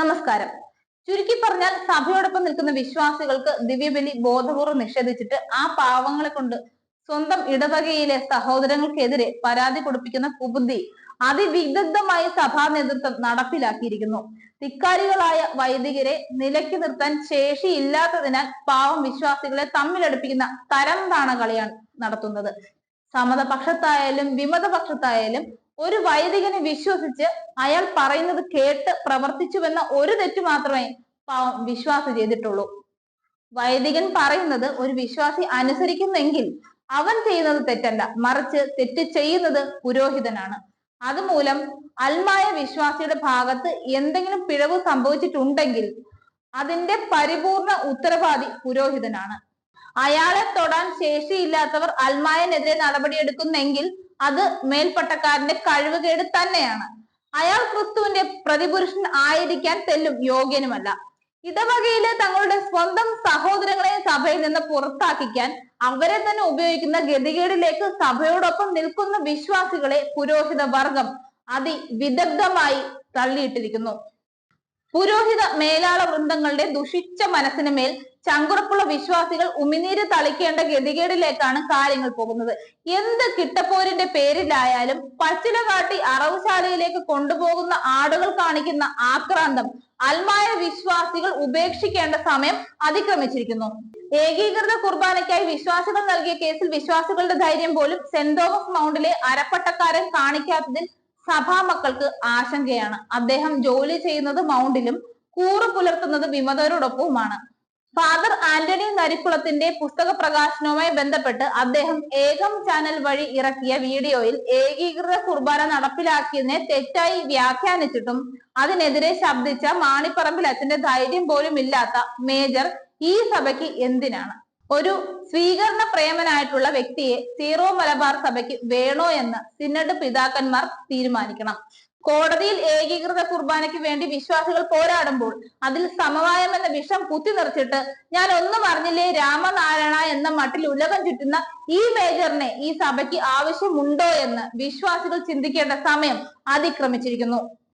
നമസ്കാരം. ചുരുക്കി പറഞ്ഞാൽ സഭയോടൊപ്പം നിൽക്കുന്ന വിശ്വാസികൾക്ക് ദിവ്യബലി ബോധപൂർവ്വം നിഷേധിച്ചിട്ട് ആ പാവങ്ങളെ കൊണ്ട് സ്വന്തം ഇടവകയിലെ സഹോദരങ്ങൾക്കെതിരെ പരാതി കൊടുപ്പിക്കുന്ന കുബുദ്ധി അതിവിദഗ്ധമായി സഭാ നേതൃത്വം നടപ്പിലാക്കിയിരിക്കുന്നു. ധിക്കാരികളായ വൈദികരെ നിലയ്ക്ക് നിർത്താൻ ശേഷിയില്ലാത്തതിനാൽ പാവം വിശ്വാസികളെ തമ്മിലടുപ്പിക്കുന്ന തരം താണ കളിയാണ് നടത്തുന്നത്. സമതപക്ഷത്തായാലും വിമതപക്ഷത്തായാലും ഒരു വൈദികനെ വിശ്വസിച്ച് അയാൾ പറയുന്നത് കേട്ട് പ്രവർത്തിച്ചുവെന്ന ഒരു തെറ്റ് മാത്രമേ പാവം വിശ്വാസി ചെയ്തിട്ടുള്ളൂ. വൈദികൻ പറയുന്നത് ഒരു വിശ്വാസി അനുസരിക്കുന്നെങ്കിൽ അവൻ ചെയ്യുന്നത് തെറ്റല്ല, മറിച്ച് തെറ്റ് ചെയ്യുന്നത് പുരോഹിതനാണ്. അതുമൂലം അൽമായ വിശ്വാസിയുടെ ഭാഗത്ത് എന്തെങ്കിലും പിഴവ് സംഭവിച്ചിട്ടുണ്ടെങ്കിൽ അതിന്റെ പരിപൂർണ ഉത്തരവാദി പുരോഹിതനാണ്. അയാളെ തൊടാൻ ശേഷിയില്ലാത്തവർ അൽമായനെതിരെ നടപടിയെടുക്കുന്നെങ്കിൽ അത് മേൽപ്പട്ടക്കാരന്റെ കഴിവുകേട് തന്നെയാണ്. അയാൾ ക്രിസ്തുവിന്റെ പ്രതിപുരുഷൻ ആയിരിക്കാൻ തെല്ലും യോഗ്യനുമല്ല. ഇടവകയിലെ തങ്ങളുടെ സ്വന്തം സഹോദരങ്ങളെ സഭയിൽ നിന്ന് പുറത്താക്കിക്കാൻ അവരെ തന്നെ ഉപയോഗിക്കുന്ന ഗതികേടിലേക്ക് സഭയോടൊപ്പം നിൽക്കുന്ന വിശ്വാസികളെ പുരോഹിത വർഗം അതിവിദഗ്ധമായി തള്ളിയിട്ടിരിക്കുന്നു. പുരോഹിത മേലാള വൃന്ദങ്ങളുടെ ദുഷിച്ച മനസ്സിന് മേൽ ചങ്കുറപ്പുള്ള വിശ്വാസികൾ ഉമിനീര് തളിക്കേണ്ട ഗതികേടിലേക്കാണ് കാര്യങ്ങൾ പോകുന്നത്. എന്ത് കിട്ടപ്പോരിന്റെ പേരിലായാലും പച്ചില കാട്ടി അറവുശാലയിലേക്ക് കൊണ്ടുപോകുന്ന ആടുകൾ കാണിക്കുന്ന ആക്രാന്തം അൽമായ വിശ്വാസികൾ ഉപേക്ഷിക്കേണ്ട സമയം അതിക്രമിച്ചിരിക്കുന്നു. ഏകീകൃത കുർബാനയ്ക്കായി വിശ്വാസികൾ നൽകിയ കേസിൽ വിശ്വാസികളുടെ ധൈര്യം പോലും സെന്റ് തോമസ് മൗണ്ടിലെ അരപ്പട്ടക്കാരൻ കാണിക്കാത്തതിൽ സഭാമക്കൾക്ക് ആശങ്കയാണ്. അദ്ദേഹം ജോലി ചെയ്യുന്നത് മൗണ്ടിലും കൂറു പുലർത്തുന്നത് വിമതരോടൊപ്പവുമാണ്. ഫാദർ ആന്റണി നരിക്കുളത്തിന്റെ പുസ്തക പ്രകാശനവുമായി ബന്ധപ്പെട്ട് അദ്ദേഹം ഏകം ചാനൽ വഴി ഇറക്കിയ വീഡിയോയിൽ ഏകീകൃത കുർബാന നടപ്പിലാക്കിയതിനെ തെറ്റായി വ്യാഖ്യാനിച്ചിട്ടും അതിനെതിരെ ശബ്ദിച്ച മാണിപ്പറമ്പിൽ അച്ഛന്റെ ധൈര്യം പോലും ഇല്ലാത്ത മേജർ ഈ സഭയ്ക്ക് എന്തിനാണ്? ഒരു സ്വീകരണ പ്രേമനായിട്ടുള്ള വ്യക്തിയെ സീറോ മലബാർ സഭയ്ക്ക് വേണോ എന്ന് സിനഡ് പിതാക്കന്മാർ തീരുമാനിക്കണം. കോടതിയിൽ ഏകീകൃത കുർബാനയ്ക്ക് വേണ്ടി വിശ്വാസികൾ പോരാടുമ്പോൾ അതിൽ സമവായം എന്ന വിഷം കുത്തി നിറച്ചിട്ട് ഞാൻ ഒന്നും അറിഞ്ഞില്ലേ രാമനാരായണ എന്ന മട്ടിൽ ഉലകം ചുറ്റുന്ന ഈ മേജറിനെ ഈ സഭയ്ക്ക് ആവശ്യമുണ്ടോ എന്ന് വിശ്വാസികൾ ചിന്തിക്കേണ്ട സമയം അതിക്രമിച്ചിരിക്കുന്നു.